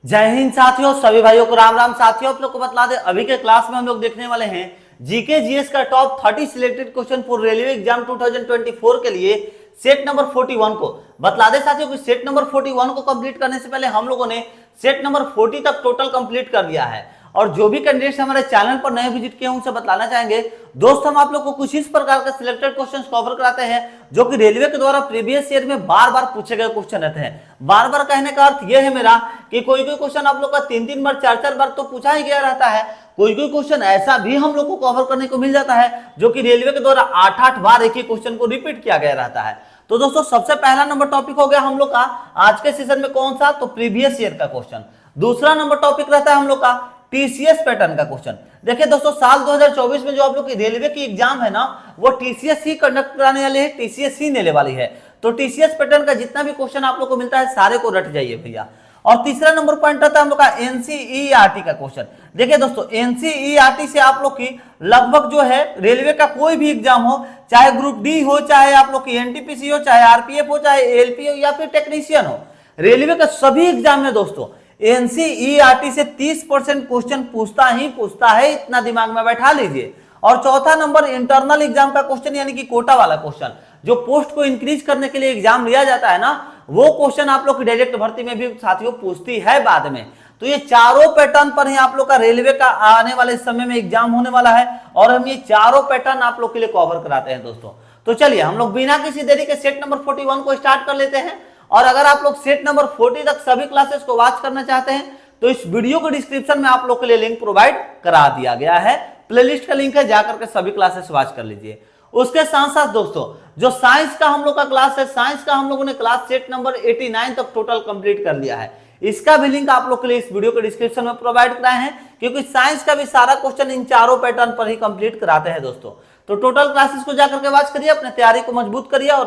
जय हिंद साथियों, सभी भाइयों को राम राम। साथियों आप लोग को बतला दे, अभी के क्लास में हम लोग देखने वाले हैं जीके जीएस का top 30 selected question for railway exam 2024 के लिए सेट नंबर 41 को। बतला दे साथियों कि सेट नंबर 41 को कंप्लीट करने से पहले हम लोगों ने सेट नंबर 40 तक टोटल कंप्लीट कर लिया है। और जो भी कैंडिडेट्स हमारे चैनल पर नए विजिट किए हैं उनसे बतलाना चाहेंगे दोस्त, हम आप लोग को कुछ इस प्रकार के सिलेक्टेड क्वेश्चंस कवर कराते हैं जो कि रेलवे के द्वारा प्रीवियस ईयर में बार बार पूछे गए क्वेश्चन रहते हैं। बार बार कहने का अर्थ यह है मेरा कि कोई कोई क्वेश्चन आप लोग का 3-3 बार 4-4 बार तो पूछा ही गया रहता है। कोई कोई क्वेश्चन ऐसा भी हम लोग को कवर करने को मिल जाता है जो कि रेलवे के द्वारा 8-8 बार एक ही क्वेश्चन को रिपीट किया गया रहता है। तो दोस्तों सबसे पहला नंबर टॉपिक हो गया हम लोग का आज के सेशन में कौन सा, तो प्रीवियस ईयर का क्वेश्चन। दूसरा नंबर टॉपिक रहता है हम लोग का टीसीएस पैटर्न का क्वेश्चन। देखिए दोस्तों, साल 2024 में जो आप लोग की रेलवे की एग्जाम है ना, वो टीसीएस ही कंडक्ट कराने वाली है, टीसीएस ही लेने वाली है। तो टीसीएस पैटर्न का जितना भी क्वेश्चन आप लोग को मिलता है सारे को रट जाइए भैया। और तीसरा नंबर पॉइंट रहता है हम लोग का एनसीईआरटी का क्वेश्चन। देखिए दोस्तों, एनसीईआरटी से आप लोग की लगभग जो है रेलवे का कोई भी एग्जाम हो, चाहे ग्रुप डी हो, चाहे आप लोग की एनटीपीसी हो, चाहे आरपीएफ हो, चाहे एएलपी हो या फिर टेक्नीशियन हो, रेलवे का सभी एग्जाम में दोस्तों एनसीईआरटी से 30% क्वेश्चन पूछता है, इतना दिमाग में बैठा लीजिए। और चौथा नंबर इंटरनल एग्जाम का क्वेश्चन, यानी कि कोटा वाला क्वेश्चन, जो पोस्ट को इंक्रीज करने के लिए एग्जाम लिया जाता है ना, वो क्वेश्चन आप लोग की डायरेक्ट भर्ती में भी साथियों पूछती है बाद में। तो ये चारों पैटर्न पर ही आप लोग का रेलवे का आने वाले समय में एग्जाम होने वाला है और हम ये चारों पैटर्न आप लोग के लिए कवर कराते हैं दोस्तों। तो चलिए हम लोग बिना किसी देरी के सेट नंबर 41 को स्टार्ट कर लेते हैं। और अगर आप लोग सेट नंबर 40 तक सभी क्लासेस को वॉच करना चाहते हैं तो इस वीडियो के डिस्क्रिप्शन में आप लोग के लिए लिंक प्रोवाइड करा दिया गया है, प्लेलिस्ट का लिंक है, जाकर के सभी क्लासेस वॉच कर लीजिए। उसके साथ साथ दोस्तों जो साइंस का हम लोग का क्लास है, साइंस का हम लोगों ने क्लास सेट नंबर 89 तक टोटल कंप्लीट कर लिया है। इसका भी लिंक आप लोग के लिए इस वीडियो के डिस्क्रिप्शन में प्रोवाइड कराए हैं, क्योंकि साइंस का भी सारा क्वेश्चन इन चारों पैटर्न पर ही कंप्लीट कराते हैं दोस्तों। तो टोटल क्लासेस को जाकर के वॉच करिए, अपने तैयारी को मजबूत करिए और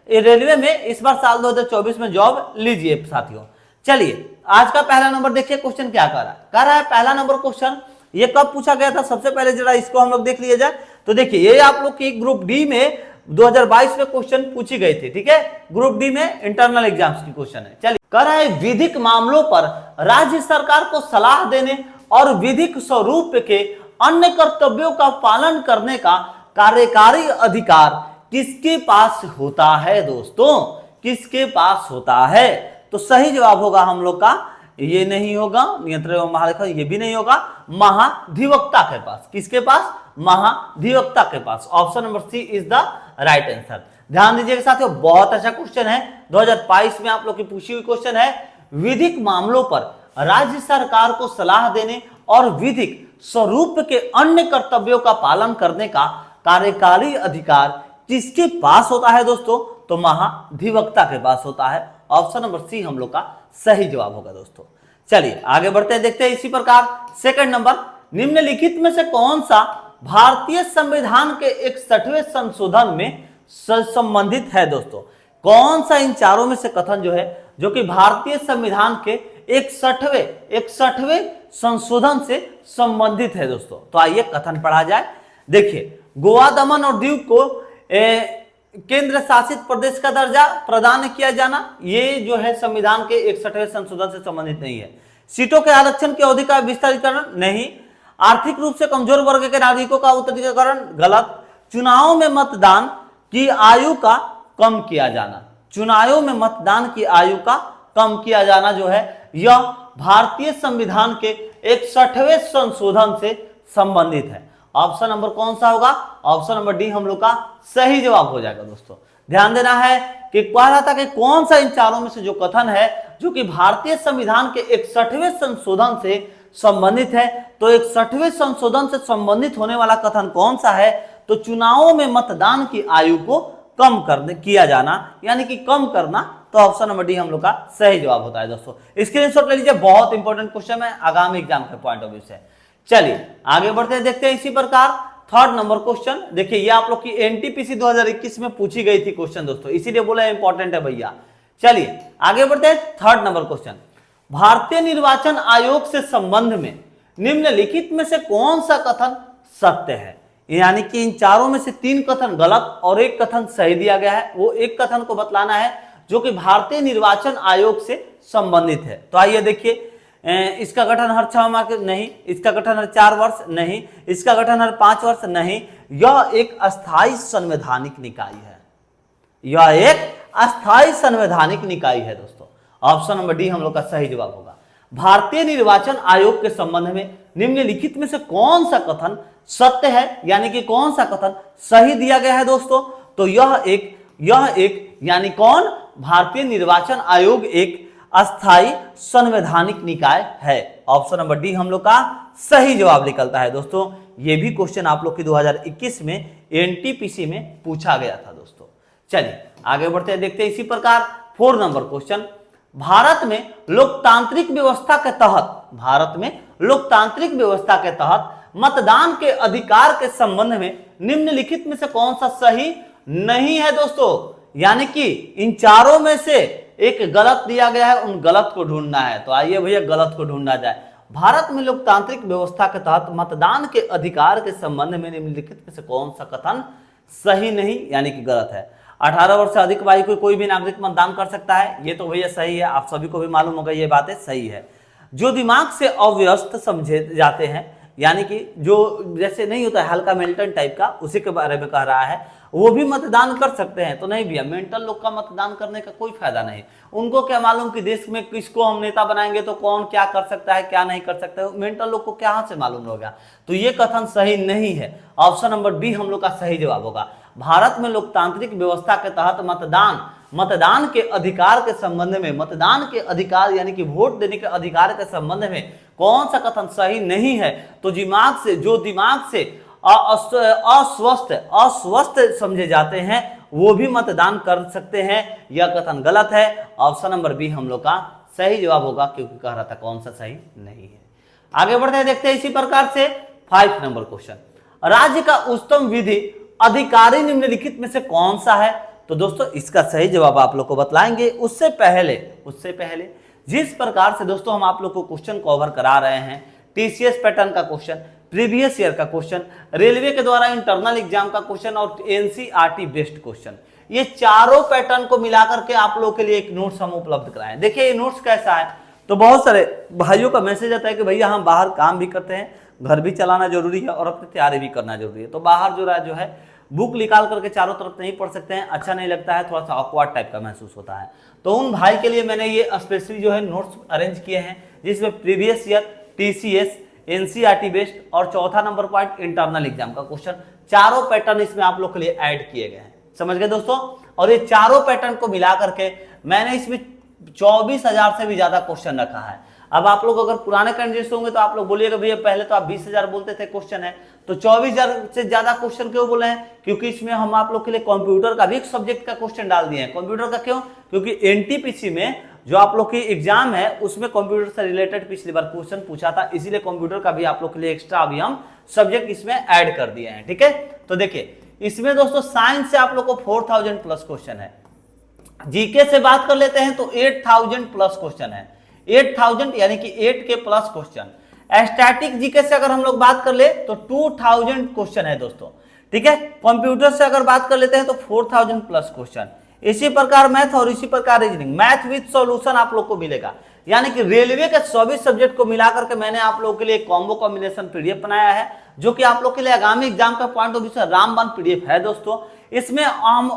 रेलवे में इस बार साल 2024 में जॉब लीजिए साथियों। चलिए आज का पहला नंबर देखिए, क्वेश्चन क्या कह रहा है पहला नंबर क्वेश्चन ये कब पूछा गया था, सबसे पहले जरा इसको हम लोग देख लिया जाए। तो देखिए ये आप लोग की ग्रुप डी में 2022 में क्वेश्चन पूछी गई थी, ठीक है, ग्रुप डी में इंटरनल एग्जाम्स की क्वेश्चन है। चलिए कह रहा है विधिक मामलों पर राज्य सरकार को सलाह देने और विधिक स्वरूप के अन्य कर्तव्यों का पालन करने का कार्यकारी अधिकार किसके पास होता है दोस्तों, किसके पास होता है? तो सही जवाब होगा हम लोग का, ये नहीं होगा नियंत्रण एवं महालेखा, ये भी नहीं होगा, महाधिवक्ता के पास। किसके पास? महाधिवक्ता के पास। Option number C is the right answer. ध्यान दीजिएगा साथियों, बहुत अच्छा क्वेश्चन है, 2022 में आप लोग की पूछी हुई क्वेश्चन है। विधिक मामलों पर राज्य सरकार को सलाह देने और विधिक स्वरूप के अन्य कर्तव्यों का पालन करने का कार्यकारी अधिकार किसके पास होता है दोस्तों? तो महाधिवक्ता के पास होता है। ऑप्शन नंबर सी हम लोग का सही जवाब होगा दोस्तों। चलिए आगे बढ़ते हैं, देखते हैं इसी प्रकार सेकंड नंबर, निम्नलिखित में से कौन सा भारतीय संविधान के 61वें संशोधन में संबंधित है दोस्तों? कौन सा इन चारों में से कथन जो है जो कि भारतीय संविधान के 61वें संशोधन से संबंधित है दोस्तों? तो आइए कथन पढ़ा जाए। देखिए, गोवा, दमन और दीव को केंद्र शासित प्रदेश का दर्जा प्रदान किया जाना, ये जो है संविधान के 61वें संशोधन से संबंधित नहीं है। सीटों के आरक्षण की अवधि का विस्तारीकरण नहीं। आर्थिक रूप से कमजोर वर्ग के नागरिकों का उत्तरीकरण गलत। चुनावों में मतदान की आयु का कम किया जाना, चुनावों में मतदान की आयु का कम किया जाना जो है यह भारतीय संविधान के 61वें संशोधन से संबंधित है। ऑप्शन नंबर कौन सा होगा? ऑप्शन नंबर डी हम लोग का सही जवाब हो जाएगा दोस्तों। ध्यान देना है कि कह रहा था कि कौन सा इन चारों में से जो कथन है जो कि भारतीय संविधान के 61वें संशोधन से संबंधित है, तो 61वें संशोधन से संबंधित होने वाला कथन कौन सा है? तो चुनावों में मतदान की आयु को कम करने किया जाना, यानी कि कम करना। तो ऑप्शन नंबर डी हम लोग का सही जवाब होता है दोस्तों। स्क्रीनशॉट ले लीजिए, बहुत इंपॉर्टेंट क्वेश्चन है आगामी एग्जाम के पॉइंट ऑफ व्यू से। चलिए आगे बढ़ते हैं, देखते हैं इसी प्रकार थर्ड नंबर क्वेश्चन। देखिए ये आप लोग की एनटीपीसी 2021 में पूछी गई थी क्वेश्चन दोस्तों, इसीलिए बोला इंपॉर्टेंट है भैया। चलिए आगे बढ़ते हैं, थर्ड नंबर क्वेश्चन, भारतीय निर्वाचन आयोग से संबंध में निम्नलिखित में से कौन सा कथन सत्य है? यानी कि इन चारों में से 3 कथन गलत और 1 कथन सही दिया गया है। वो एक कथन को बतलाना है जो कि भारतीय निर्वाचन आयोग से संबंधित है। तो आइए देखिए, इसका गठन हर 6 माह के नहीं, इसका गठन हर 4 वर्ष नहीं, इसका गठन हर 5 वर्ष नहीं, यह एक अस्थायी संवैधानिक निकाय है, यह एक अस्थायी संवैधानिक निकाय है दोस्तों। ऑप्शन नंबर डी हम लोग का सही जवाब होगा। भारतीय निर्वाचन आयोग के संबंध में निम्नलिखित में से कौन सा कथन सत्य है, यानी कि कौन सा कथन सही दिया गया है दोस्तों? तो यह एक यानी कौन, भारतीय निर्वाचन आयोग एक अस्थायी संवैधानिक निकाय है। ऑप्शन नंबर डी हम लोग का सही जवाब निकलता है दोस्तों। यह भी क्वेश्चन आप लोग की 2021 में एनटीपीसी में पूछा गया था दोस्तों। चलिए आगे बढ़ते हैं, देखते हैं इसी प्रकार 4 नंबर क्वेश्चन। भारत में लोकतांत्रिक व्यवस्था के तहत मतदान के अधिकार के संबंध में निम्नलिखित में से कौन सा सही नहीं है दोस्तों? यानी कि इन चारों में से एक गलत दिया गया है, उन गलत को ढूंढना है। तो आइए भैया गलत को ढूंढा जाए। भारत में लोकतांत्रिक व्यवस्था के तहत मतदान के अधिकार के संबंध में निम्नलिखित में से कौन सा कथन सही नहीं यानी कि गलत है? 18 वर्ष से अधिक आयु कोई भी नागरिक मतदान कर सकता है, ये तो भैया सही है, आप सभी को भी मालूम होगा, ये बातें सही है। जो दिमाग से अव्यस्त समझे जाते हैं, यानी कि जो जैसे नहीं होता है हल्का मेल्टन टाइप का, उसी के बारे में कह रहा है, वो भी मतदान कर सकते हैं। तो नहीं भैया, मेंटल लोग का मतदान करने का कोई फायदा नहीं। उनको क्या मालूम कि देश में किसको हम नेता बनाएंगे तो कौन क्या कर सकता है क्या नहीं कर सकता है, मेंटल लोग को क्या से मालूम होगा? तो ये कथन सही नहीं है। ऑप्शन नंबर बी हम लोग का सही जवाब होगा। भारत में लोकतांत्रिक व्यवस्था के तहत मतदान के अधिकार के संबंध में, मतदान के अधिकार यानी कि वोट देने के अधिकार के संबंध में कौन सा कथन सही नहीं है? तो जो दिमाग से अस्वस्थ समझे जाते हैं वो भी मतदान कर सकते हैं, यह कथन गलत है। ऑप्शन नंबर बी हम लोग का सही जवाब होगा, क्योंकि कह रहा था कौन सा सही नहीं है। आगे बढ़ते हैं, देखते हैं इसी प्रकार से 5 नंबर क्वेश्चन। राज्य का उच्चतम विधि अधिकारी निम्नलिखित में से कौन सा है? तो दोस्तों इसका सही जवाब आप लोग को बतलाएंगे। उससे पहले जिस प्रकार से दोस्तों हम आप लोग को क्वेश्चन कवर करा रहे हैं, टीसीएस पैटर्न का क्वेश्चन, प्रीवियस ईयर का क्वेश्चन, रेलवे के द्वारा इंटरनल एग्जाम का क्वेश्चन और एनसीईआरटी बेस्ड क्वेश्चन, ये चारों पैटर्न को मिलाकर के आप लोगों के लिए एक नोट्स हम उपलब्ध कराए। देखिए ये नोट्स कैसा है, तो बहुत सारे भाइयों का मैसेज आता है कि भैया हम बाहर काम भी करते हैं, घर भी चलाना जरूरी है और अपनी तैयारी भी करना जरूरी है, तो बाहर जो है बुक निकाल करके चारों तरफ नहीं पढ़ सकते हैं, अच्छा नहीं लगता है, थोड़ा सा ऑकवर्ड टाइप का महसूस होता है। तो उन भाई के लिए मैंने ये स्पेशली जो है नोट्स अरेंज किए हैं, जिसमें previous year, TCS, NCERT based और चौथा नंबर पॉइंट इंटरनल एग्जाम का क्वेश्चन, चारों पैटर्न इसमें आप लोग के लिए ऐड किए गए हैं। समझ गए दोस्तों? और ये चारों पैटर्न को मिला करके मैंने इसमें 24,000 से भी ज्यादा क्वेश्चन रखा है। अब आप लोग अगर पुराने कैंडिडेट्स होंगे तो आप लोग बोलिएगा भैया पहले तो आप 20,000 बोलते थे क्वेश्चन है, तो 24,000 से ज्यादा क्वेश्चन क्यों बोले हैं? क्योंकि इसमें हम आप लोग के लिए कंप्यूटर का भी एक सब्जेक्ट का क्वेश्चन डाल दिए हैं। कंप्यूटर का क्यों? क्योंकि एनटीपीसी में जो आप लोग की एग्जाम है उसमें कंप्यूटर से रिलेटेड पिछली बार क्वेश्चन पूछा था, इसीलिए कंप्यूटर का भी आप लोग के लिए एक्स्ट्रा अभी हम सब्जेक्ट इसमें ऐड कर दिए हैं। ठीक है, तो देखिए इसमें दोस्तों साइंस से आप लोग को 4,000 प्लस क्वेश्चन है। जीके से बात कर लेते हैं तो 8,000 प्लस क्वेश्चन है, 8,000 यानी कि 8 के प्लस क्वेश्चन। स्टैटिक जीके से अगर हम लोग बात कर ले तो 2,000 क्वेश्चन है दोस्तों। ठीक है, कंप्यूटर से अगर बात कर लेते हैं तो 4,000 प्लस क्वेश्चन। इसी प्रकार मैथ और इसी प्रकार रीजनिंग, मैथ विद सॉल्यूशन आप लोग को मिलेगा। यानी कि रेलवे के सभी सब्जेक्ट को मिलाकर के मैंने आप लोगों के लिए कॉम्बो कॉम्बिनेशन पीडीएफ बनाया है, जो कि आप लोग के लिए आगामी एग्जाम का पॉइंट ऑफ व्यू से रामबाण पीडीएफ है दोस्तों। इसमें हम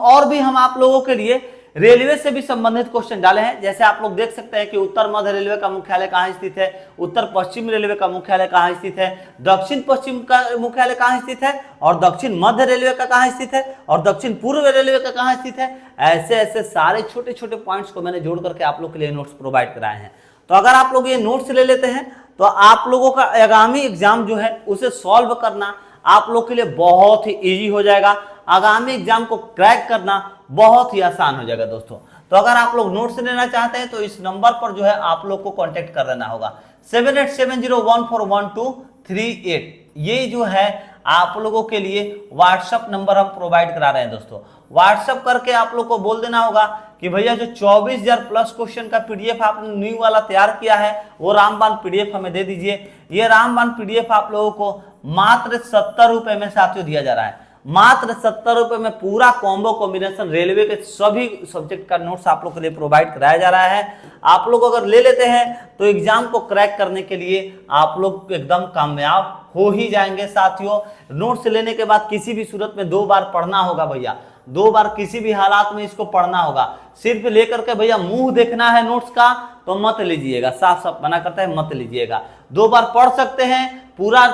आप लोगों के लिए रेलवे से भी संबंधित क्वेश्चन डाले हैं। जैसे आप लोग देख सकते हैं कि उत्तर मध्य रेलवे का मुख्यालय कहाँ स्थित है, उत्तर पश्चिम रेलवे का मुख्यालय कहाँ स्थित है, दक्षिण पश्चिम का मुख्यालय कहाँ स्थित है, और दक्षिण मध्य रेलवे का कहाँ स्थित है, और दक्षिण पूर्व रेलवे का कहाँ स्थित है। ऐसे ऐसे सारे छोटे छोटे पॉइंट्स को मैंने जोड़ करके आप लोग के लिए नोट्स प्रोवाइड कराए हैं। तो अगर आप लोग ये नोट्स ले लेते हैं तो आप लोगों का आगामी एग्जाम जो है उसे सॉल्व करना आप लोग के लिए बहुत ही इजी हो जाएगा। आगामी एग्जाम को क्रैक करना बहुत ही आसान हो जाएगा दोस्तों। तो अगर आप लोग नोट्स लेना चाहते हैं तो इस नंबर पर जो है आप लोग को कांटेक्ट कर लेना होगा, 7870144138। ये जो है आप लोगों के लिए व्हाट्सएप नंबर हम प्रोवाइड करा रहे हैं दोस्तों। व्हाट्सएप करके आप लोग को बोल देना होगा कि भैया जो 24,000 प्लस क्वेश्चन का पीडीएफ आपने न्यू वाला तैयार किया है वो रामबाण पीडीएफ हमें दे दीजिए। ये रामबाण पीडीएफ आप लोगों को मात्र 70 रुपए में साथियों दिया जा रहा है, मात्र 70 रुपए में पूरा कॉम्बो कॉम्बिनेशन रेलवे के सभी सब्जेक्ट का नोट्स आप लोग के लिए प्रोवाइड कराया जा रहा है। आप लोग अगर ले लेते हैं तो एग्जाम को क्रैक करने के लिए आप लोग एकदम कामयाब हो ही जाएंगे साथियों। नोट्स लेने के बाद किसी भी सूरत में 2 बार पढ़ना होगा भैया, 2 बार किसी भी हालात में इसको पढ़ना होगा। सिर्फ लेकर के भैया मुंह देखना है नोट्स का तो मत लीजिएगा, साफ साफ मना करता है, मत लीजिएगा। 2 बार पढ़ सकते हैं, पूरा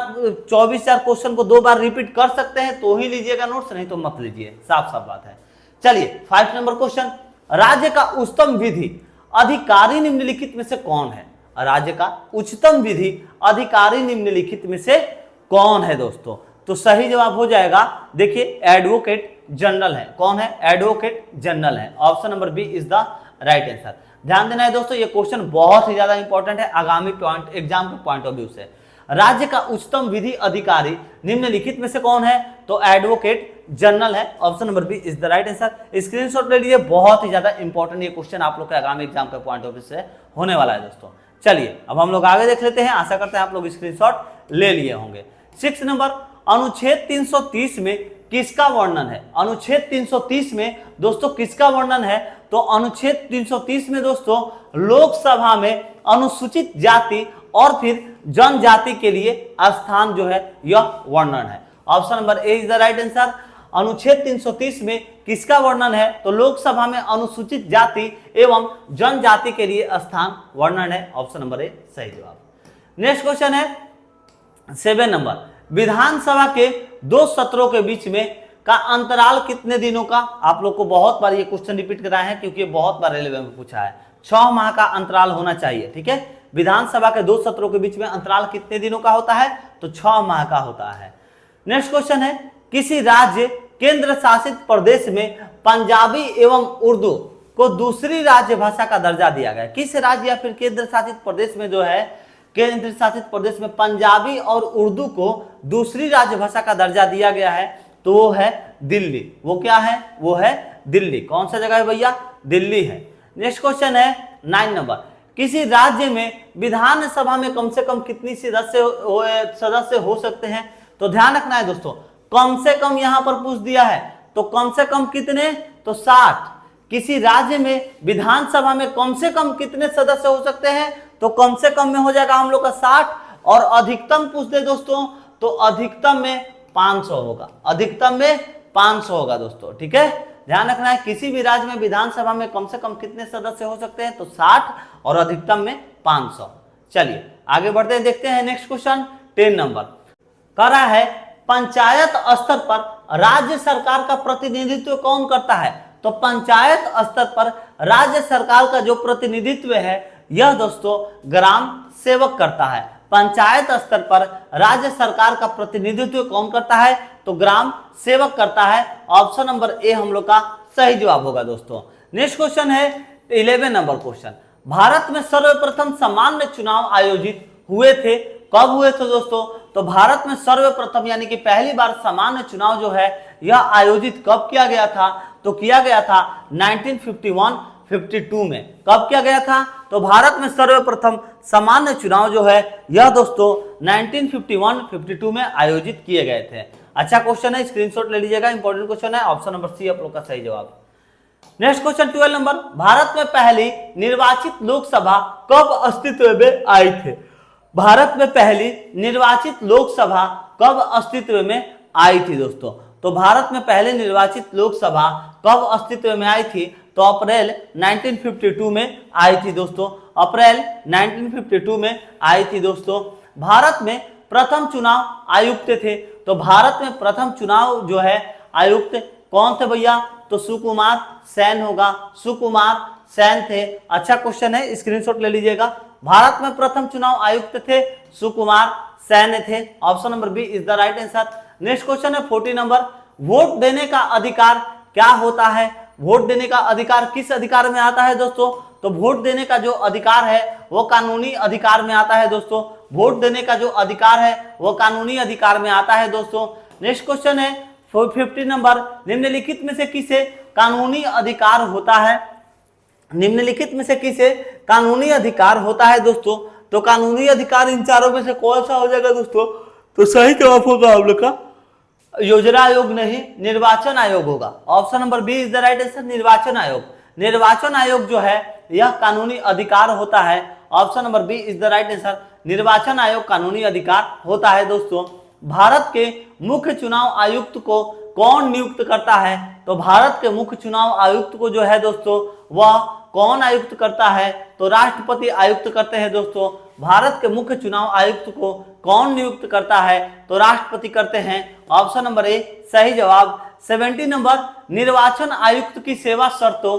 24,000 क्वेश्चन को 2 बार रिपीट कर सकते हैं तो ही लीजिएगा नोट्स, नहीं तो मत लीजिए, साफ साफ बात है। चलिए 5 नंबर क्वेश्चन, राज्य का उच्चतम विधि अधिकारी निम्नलिखित में से कौन है? राज्य का उच्चतम विधि अधिकारी निम्नलिखित में से कौन है दोस्तों? तो सही जवाब हो जाएगा, देखिए एडवोकेट जनरल है। कौन है? एडवोकेट जनरल है। Option number B is the right answer. ध्यान देना है दोस्तों, ये क्वेश्चन बहुत ही ज्यादा इंपॉर्टेंट है आगामी पॉइंट एग्जाम के पॉइंट ऑफ व्यू से। राज्य का उच्चतम विधि अधिकारी निम्नलिखित में से कौन है? तो एडवोकेट जनरल है। Option number B is the right answer. Screenshot ले लीजिए, बहुत ही ज्यादा इंपॉर्टेंट ये क्वेश्चन आप लोग के आगामी एग्जाम के पॉइंट ऑफ व्यू से होने वाला है दोस्तों। चलिए अब हम लोग आगे देख लेते हैं, आशा करते हैं आप लोग स्क्रीनशॉट ले लिए होंगे। 6 नंबर, अनुच्छेद 330 में किसका वर्णन है? अनुच्छेद 330 में दोस्तों किसका वर्णन है? तो अनुच्छेद 330 में दोस्तों लोकसभा में अनुसूचित जाति और फिर जनजाति के लिए स्थान जो है यह वर्णन है। Option number A is the right answer. अनुच्छेद 330 में किसका वर्णन है? तो लोकसभा में अनुसूचित जाति एवं जनजाति के लिए स्थान वर्णन है। ऑप्शन नंबर ए सही जवाब। नेक्स्ट क्वेश्चन है 7 नंबर, विधानसभा के 2 सत्रों के बीच में का अंतराल कितने दिनों का? आप लोग को बहुत बार ये क्वेश्चन रिपीट कराया है क्योंकि ये बहुत बार रेलवे में पूछा है। 6 माह का अंतराल होना चाहिए, ठीक है। विधानसभा के 2 सत्रों के बीच में अंतराल कितने दिनों का होता है? तो 6 माह का होता है। नेक्स्ट क्वेश्चन है, किसी राज्य केंद्र शासित प्रदेश में पंजाबी एवं उर्दू को दूसरी राज्य भाषा का दर्जा दिया गया। किस राज्य या फिर केंद्र शासित प्रदेश में जो है, केंद्र शासित प्रदेश में पंजाबी और उर्दू को दूसरी राज्य भाषा का दर्जा दिया गया है? तो वो है दिल्ली। वो क्या है? वो है दिल्ली। कौन सा जगह है भैया? दिल्ली है। नेक्स्ट क्वेश्चन है 9 नंबर, किसी राज्य में विधानसभा में कम से कम कितनी सदस्य हो सकते हैं? तो ध्यान रखना है दोस्तों, कम से कम यहां पर पूछ दिया है, तो कम से कम कितने? तो 60। किसी राज्य में विधानसभा में कम से कम कितने सदस्य हो सकते हैं? तो कम से कम में हो जाएगा हम लोग का 60, और अधिकतम पूछ दे दोस्तों तो अधिकतम में 500 होगा। अधिकतम में 500 होगा दोस्तों, ठीक है। ध्यान रखना है, किसी भी राज्य में विधानसभा में कम से कम कितने सदस्य हो सकते हैं? तो 60 और अधिकतम में 500। चलिए आगे बढ़ते हैं, देखते हैं नेक्स्ट क्वेश्चन 10 नंबर कह रहा है, पंचायत स्तर पर राज्य सरकार का प्रतिनिधित्व कौन करता है? तो पंचायत स्तर पर राज्य सरकार का जो प्रतिनिधित्व है यह दोस्तों ग्राम सेवक करता है। पंचायत स्तर पर राज्य सरकार का प्रतिनिधित्व कौन करता है? तो ग्राम सेवक करता है। ऑप्शन नंबर ए हम लोग का सही जवाब होगा दोस्तों। नेक्स्ट क्वेश्चन है 11 नंबर क्वेश्चन, भारत में सर्वप्रथम सामान्य चुनाव आयोजित हुए थे, कब हुए थे दोस्तों? तो भारत में सर्वप्रथम यानी कि पहली बार सामान्य चुनाव जो है यह आयोजित कब किया गया था? तो किया गया था 1951-52 में। कब किया गया था? तो भारत में सर्वप्रथम सामान्य चुनाव जो है यह दोस्तों 1951-52 में आयोजित किए गए थे। अच्छा क्वेश्चन है, स्क्रीनशॉट ले लीजिएगा, इंपॉर्टेंट क्वेश्चन है। ऑप्शन नंबर सी आप लोग का सही जवाब। नेक्स्ट क्वेश्चन 12 नंबर, भारत में पहली निर्वाचित लोकसभा कब अस्तित्व में आई थे? भारत में पहली निर्वाचित लोकसभा कब अस्तित्व में आई थी दोस्तों? तो भारत में पहले निर्वाचित लोकसभा कब अस्तित्व में आई थी? तो अप्रैल 1952 में आई थी दोस्तों। अप्रैल 1952 में आई थी दोस्तों। भारत में प्रथम चुनाव आयुक्त थे, तो भारत में प्रथम चुनाव जो है आयुक्त कौन थे भैया? तो सुकुमार सेन होगा, सुकुमार सेन थे। अच्छा क्वेश्चन है, स्क्रीनशॉट ले लीजिएगा। भारत में प्रथम चुनाव आयुक्त थे सुकुमार सेन थे। Option number B is the right answer. Next question है 40 नंबर, वोट देने का अधिकार क्या होता है? वोट देने का अधिकार किस अधिकार में आता है दोस्तों? तो वोट देने का जो अधिकार है वो कानूनी अधिकार में आता है दोस्तों। वोट देने का जो अधिकार है वो कानूनी अधिकार में आता है दोस्तों। नेक्स्ट क्वेश्चन है 50 नंबर, निम्नलिखित में से किसे कानूनी अधिकार होता है? निम्नलिखित में से किसे कानूनी अधिकार होता है दोस्तों? तो कानूनी अधिकार इन चारों में से कौन सा हो जाएगा दोस्तों? तो सही जवाब होगा हम लोग का योजना आयोग नहीं, निर्वाचन आयोग होगा। Option number B is the right answer, निर्वाचन आयोग। निर्वाचन आयोग जो है यह कानूनी अधिकार होता है। Option number B is the right answer, निर्वाचन आयोग कानूनी अधिकार होता है। दोस्तों भारत के मुख्य चुनाव आयुक्त को कौन नियुक्त करता है? तो भारत के मुख्य चुनाव आयुक्त को जो है दोस्तों वह कौन आयुक्त करता है? तो राष्ट्रपति आयुक्त करते हैं। दोस्तों भारत के मुख्य चुनाव आयुक्त को कौन नियुक्त करता है? तो राष्ट्रपति करते हैं। ऑप्शन नंबर ए सही जवाब। 70 नंबर, निर्वाचन आयुक्त की सेवा शर्तों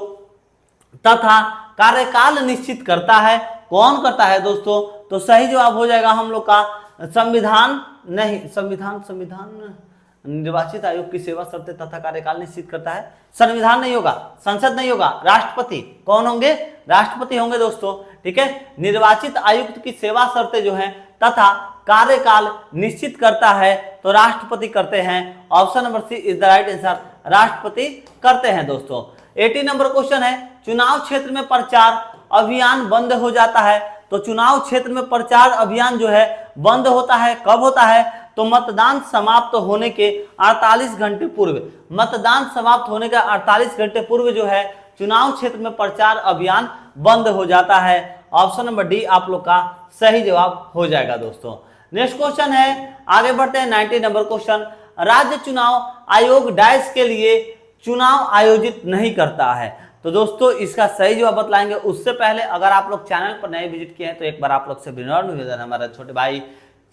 तथा कार्यकाल निश्चित करता है, कौन करता है दोस्तों? तो सही जवाब हो जाएगा हम लोग का संविधान नहीं, संविधान निर्वाचित आयोग की सेवा शर्तें तथा कार्यकाल निश्चित करता है। संविधान नहीं होगा, संसद नहीं होगा, राष्ट्रपति। कौन होंगे? राष्ट्रपति होंगे दोस्तों। ठीक है, निर्वाचित आयुक्त की सेवा शर्तें जो है तथा कार्यकाल निश्चित करता है तो राष्ट्रपति करते हैं। Option number C is the right answer, राष्ट्रपति करते हैं। दोस्तों 80 नंबर क्वेश्चन है, चुनाव क्षेत्र में प्रचार अभियान बंद हो जाता है। तो चुनाव क्षेत्र में प्रचार अभियान जो है बंद होता है, कब होता है? तो मतदान समाप्त होने के 48 घंटे पूर्व। मतदान समाप्त होने के 48 घंटे पूर्व जो है चुनाव क्षेत्र में प्रचार अभियान बंद हो जाता है। ऑप्शन नंबर डी आप लोग का सही जवाब हो जाएगा। दोस्तों नेक्स्ट क्वेश्चन है, आगे बढ़ते हैं। 90 नंबर क्वेश्चन, राज्य चुनाव आयोग डैश के लिए चुनाव आयोजित नहीं करता है। तो दोस्तों इसका सही जवाब बतलाएंगे उससे पहले अगर आप लोग चैनल पर नए विजिट किए हैं तो एक बार आप लोग से विनम्र निवेदन है हमारा छोटे भाई,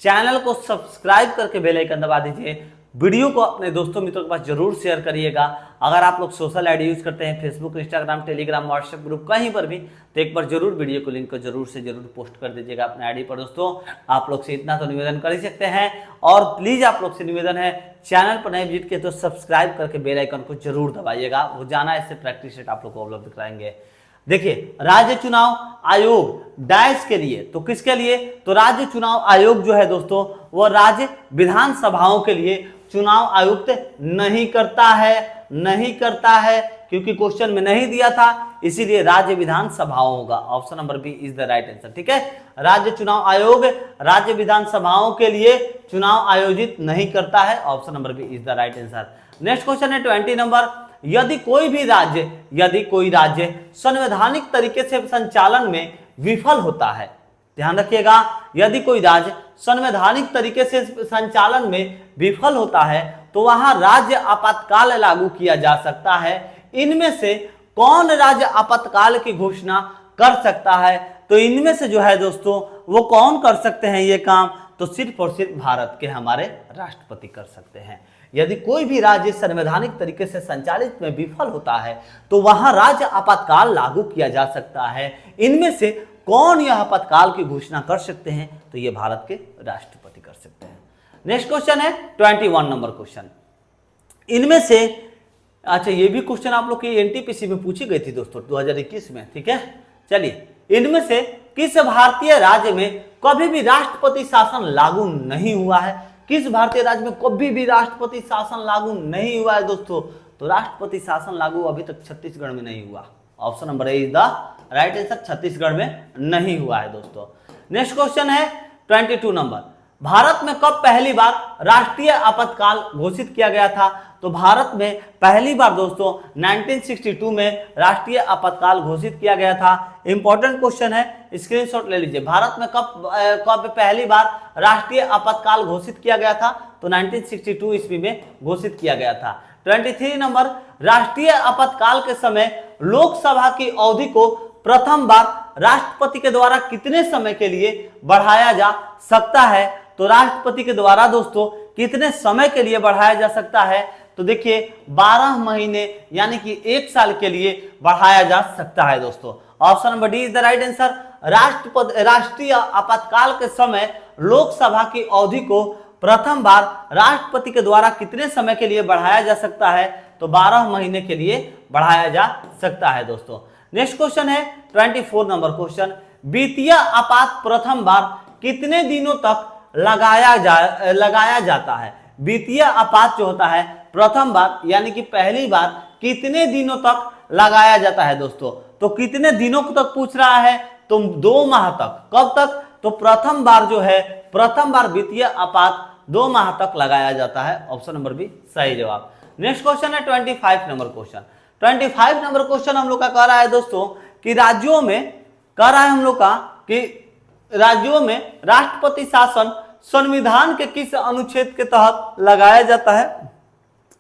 चैनल को सब्सक्राइब करके बेल आइकन दबा दीजिए। वीडियो को अपने दोस्तों मित्रों के पास जरूर शेयर करिएगा। अगर आप लोग सोशल आईडी यूज करते हैं, Facebook, Instagram, Telegram, WhatsApp group कहीं पर भी, तो एक बार जरूर वीडियो को लिंक को जरूर से जरूर पोस्ट कर दीजिएगा अपने आईडी पर। दोस्तों आप लोग से इतना तो निवेदन कर ही सकते हैं। और प्लीज आप लोग से निवेदन है, चैनल पर नए विजिट किए तो सब्सक्राइब करके बेल आइकन को जरूर दबाइएगा। रोजाना ऐसे प्रैक्टिस सेट आप लोग को उपलब्ध कराएंगे। देखिए राज्य चुनाव आयोग डैश के लिए, तो किसके लिए? तो राज्य चुनाव आयोग जो है दोस्तों वह राज्य विधानसभाओं के लिए चुनाव आयुक्त नहीं करता है, क्योंकि क्वेश्चन में नहीं दिया था, इसीलिए राज्य विधानसभाओं होगा। Option number B is the right answer. ठीक है, राज्य चुनाव आयोग राज्य विधानसभाओं के लिए चुनाव आयोजित नहीं करता है। Option number B is the right answer. Next question है 20 नंबर, यदि कोई राज्य संवैधानिक तरीके से संचालन में विफल होता है, ध्यान रखिएगा, यदि कोई राज्य संवैधानिक तरीके से संचालन में विफल होता है तो वहां राज्य आपातकाल लागू किया जा सकता है। इनमें से कौन राज्य आपातकाल की घोषणा कर सकता है? तो इनमें से जो है दोस्तों वो कौन कर सकते हैं ये काम? तो सिर्फ और सिर्फ भारत के हमारे राष्ट्रपति कर सकते हैं। यदि कोई भी राज्य संवैधानिक तरीके से संचालित में विफल होता है तो वहां राज्य आपातकाल लागू किया जा सकता है। इनमें से कौन यह आपातकाल की घोषणा कर सकते हैं? तो ये भारत के राष्ट्रपति कर सकते हैं। नेक्स्ट क्वेश्चन है 21 नंबर क्वेश्चन, इनमें से अच्छा ये भी क्वेश्चन आप लोग की एनटीपीसी में पूछी गई थी दोस्तों 2021 में। ठीक है, चलिए, इनमें से किस भारतीय राज्य में कभी भी राष्ट्रपति शासन लागू नहीं हुआ है? किस भारतीय राज्य में कभी भी राष्ट्रपति शासन लागू नहीं हुआ है दोस्तों? तो राष्ट्रपति शासन लागू अभी तक छत्तीसगढ़ में नहीं हुआ। Option number A is the right answer, Chhattisgarh में नहीं हुआ है दोस्तों। नेक्स्ट क्वेश्चन है 22 नंबर, भारत में कब पहली बार राष्ट्रीय आपातकाल घोषित किया गया था? तो भारत में पहली बार दोस्तों 1962 में राष्ट्रीय आपातकाल घोषित किया गया था। इंपॉर्टेंट क्वेश्चन है, स्क्रीनशॉट ले लीजिए। भारत में कब पहली बार राष्ट्रीय आपातकाल घोषित किया गया था? तो 1962 ईस्वी में घोषित किया गया था। 23 नंबर, राष्ट्रीय आपातकाल के समय लोकसभा की अवधि को प्रथम बार राष्ट्रपति के द्वारा कितने समय के लिए बढ़ाया जा सकता है? तो राष्ट्रपति के द्वारा दोस्तों कितने समय के लिए बढ़ाया जा सकता है? तो देखिए 12 महीने यानी कि 1 साल के लिए बढ़ाया जा सकता है दोस्तों। Option number D is the right answer. राष्ट्रीय आपातकाल के समय लोकसभा की अवधि को प्रथम बार राष्ट्रपति के द्वारा कितने समय के लिए बढ़ाया जा सकता है? तो 12 महीने के लिए बढ़ाया जा सकता है दोस्तों। नेक्स्ट क्वेश्चन है 24 नंबर क्वेश्चन, वित्तीय आपात प्रथम बार कितने दिनों तक लगाया जाता है? वित्तीय आपात जो होता है प्रथम बार यानी कि पहली बार कितने दिनों तक लगाया जाता है दोस्तों? तो कितने दिनों तक पूछ रहा है? तो 2 माह तक। कब तक? तो प्रथम बार जो है, प्रथम बार वित्तीय आपात 2 माह तक लगाया जाता है। ऑप्शन नंबर बी सही जवाब। नेक्स्ट क्वेश्चन है 25 नंबर क्वेश्चन। 25 नंबर क्वेश्चन हम लोग का कह रहा है दोस्तों कि राज्यों में कह रहा है हम लोग का कि राज्यों में राष्ट्रपति शासन संविधान के किस अनुच्छेद के तहत लगाया जाता है?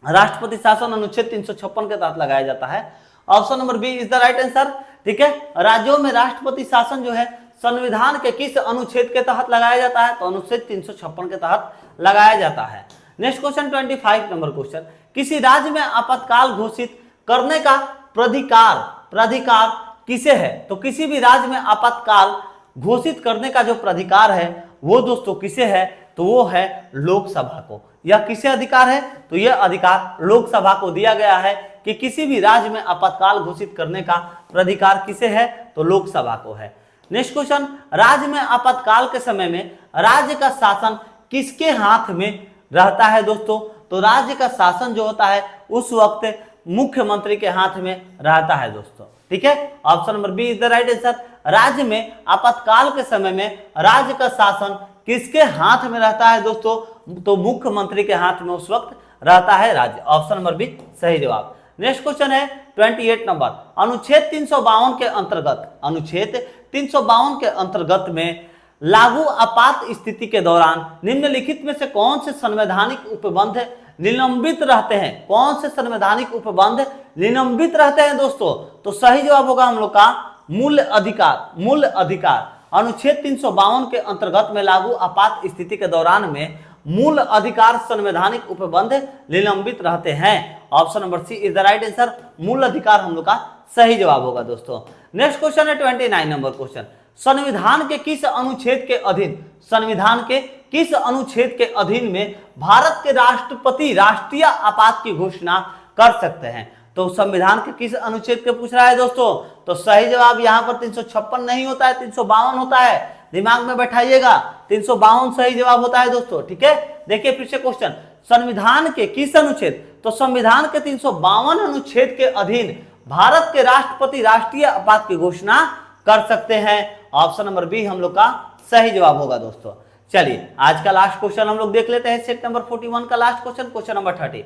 राष्ट्रपति शासन अनुच्छेद 356 के तहत लगाया जाता है। Option number B is the right answer. ठीक है, राज्यों में राष्ट्रपति शासन जो है संविधान के किस अनुच्छेद के तहत लगाया जाता है? तो अनुच्छेद 356 के तहत लगाया जाता है। नेक्स्ट क्वेश्चन 25 नंबर क्वेश्चन, किसी राज्य में आपातकाल घोषित करने का प्राधिकार किसे है? तो किसी भी राज्य में आपातकाल घोषित करने का जो प्राधिकार है वो दोस्तों किसे है? तो वो है लोकसभा को। यह किसे अधिकार है? तो यह अधिकार लोकसभा को दिया गया है कि किसी भी राज्य में आपातकाल घोषित करने का प्राधिकार किसे है? तो लोकसभा को है। नेक्स्ट क्वेश्चन, राज्य में आपातकाल के समय में राज्य का शासन किसके हाथ में रहता है दोस्तों? तो राज्य का शासन जो होता है उस वक्त मुख्यमंत्री के हाथ में रहता है दोस्तों। ठीक है, option number B is the right answer. राज्य में आपातकाल के समय में राज्य का शासन किसके हाथ में रहता है दोस्तों? तो मुख्यमंत्री के हाथ में उस वक्त रहता है राज्य। ऑप्शन नंबर बी सही जवाब। नेक्स्ट क्वेश्चन है 28 नंबर, अनुच्छेद 352 के अंतर्गत, अनुच्छेद 352 के अंतर्गत में लागू आपात स्थिति के दौरान निम्नलिखित में से कौन से संवैधानिक उपबंध निलंबित रहते हैं? कौन से संवैधानिक उपबंध निलंबित रहते हैं दोस्तों? तो सही जवाब होगा हम लोग का मूल अधिकार। अनुच्छेद 352 के अंतर्गत में लागू आपात स्थिति के दौरान में मूल अधिकार संवैधानिक उपबंध निलंबित रहते हैं। Option number C is the right answer. मूल अधिकार हम लोग का सही जवाब होगा दोस्तों। नेक्स्ट क्वेश्चन है 29 नंबर क्वेश्चन, संविधान के किस अनुच्छेद के अधीन, संविधान के किस अनुच्छेद के अधीन में भारत के राष्ट्रपति राष्ट्रीय आपात की घोषणा कर सकते हैं? तो संविधान के किस अनुच्छेद के पूछ रहा है दोस्तों? तो सही जवाब यहाँ पर 356 नहीं होता है, 352 होता है। दिमाग में बैठाइएगा, 352 सही जवाब होता है दोस्तों। ठीक है, देखिए फिर से क्वेश्चन, संविधान के किस अनुच्छेद? तो संविधान के 352 अनुच्छेद के अधीन भारत के राष्ट्रपति राष्ट्रीय आपात की घोषणा कर सकते हैं। ऑप्शन नंबर बी हम लोग का सही जवाब होगा दोस्तों। चलिए आज का लास्ट क्वेश्चन हम लोग देख लेते हैं, सेट नंबर 41 का लास्ट क्वेश्चन, क्वेश्चन नंबर 30।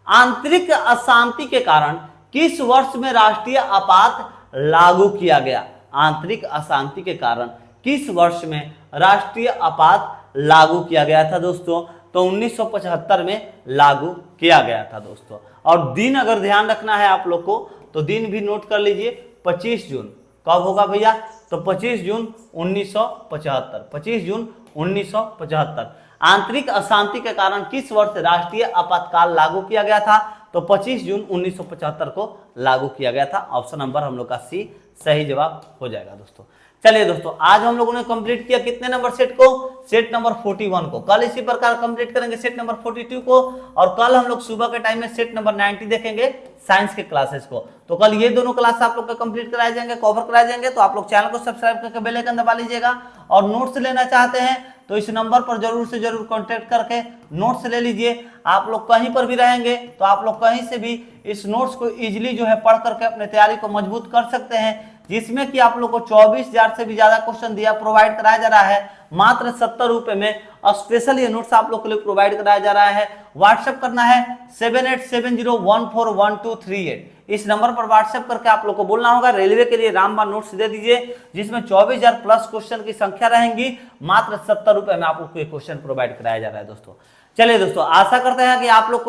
आंतरिक अशांति के कारण किस वर्ष में राष्ट्रीय आपात लागू किया गया? आंतरिक अशांति के कारण किस वर्ष में राष्ट्रीय आपात लागू किया गया था दोस्तों? तो 1975 में लागू किया गया था दोस्तों। और दिन अगर ध्यान रखना है आप लोग को तो दिन भी नोट कर लीजिए, 25 जून। कब होगा भैया? तो 25 जून 1975, 25 जून 1975। आंतरिक अशांति के कारण किस वर्ष राष्ट्रीय आपातकाल लागू किया गया था? तो 25 जून 1975 को लागू किया गया था। ऑप्शन नंबर हम लोग का सी सही जवाब हो जाएगा दोस्तों। चलिए दोस्तों आज हम लोगों ने कंप्लीट किया कितने नंबर सेट को? सेट नंबर 41 को। कल इसी प्रकार कंप्लीट करेंगे सेट नंबर 42 को, और कल हम लोग सुबह के टाइम में सेट नंबर 90 देखेंगे साइंस के क्लासेस को। तो कल ये दोनों क्लास आप लोग का कंप्लीट कराए जाएंगे, कवर कराए जाएंगे। तो आप लोग चैनल को सब्सक्राइब करके बेल आइकन दबा लीजिएगा, और नोट्स लेना चाहते हैं तो इस नंबर पर जरूर से जरूर कांटेक्ट करके नोट्स ले लीजिए। आप लोग कहीं पर भी रहेंगे तो आप लोग कहीं से भी इस नोट्स को इजीली जो है पढ़ करके अपने तैयारी को मजबूत कर सकते हैं, जिसमें कि आप लोग को 24,000 से भी ज्यादा क्वेश्चन दिया प्रोवाइड कराया जा रहा है। मात्र 70 रुपए में स्पेशल ये नोट्स आप लोग के लिए प्रोवाइड कराया जा रहा है। व्हाट्सएप करना है 7870141238। इस नंबर पर व्हाट्सएप करके आप लोग को बोलना होगा रेलवे के लिए रामबाण नोट्स दे दीजिए, जिसमें 24,000 प्लस क्वेश्चन की संख्या रहेंगी। मात्र 70 रुपए में आप लोग को क्वेश्चन प्रोवाइड कराया जा रहा है दोस्तों। चलिए दोस्तों आशा करते हैं कि आप लोग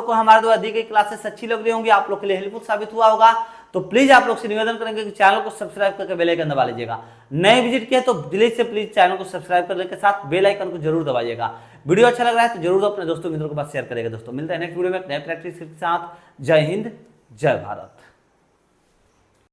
को हमारे द्वारा दी गई क्लासेस अच्छी लग रही होंगी, आप लोग के लिए हेल्पफुल साबित हुआ होगा। तो प्लीज आप लोग से निवेदन करेंगे कि चैनल को सब्सक्राइब करके बेल आइकन दबा लीजिएगा। नए विजिट किया तो दिल्ली से प्लीज चैनल को सब्सक्राइब करने के साथ बेल आइकन को जरूर दबाइएगा। वीडियो अच्छा लग रहा है तो जरूर अपने दोस्तों मित्रों के पास शेयर करेगा दोस्तों। मिलते हैं नेक्स्ट वीडियो में नए प्रैक्टिस के साथ। जय हिंद, जय भारत।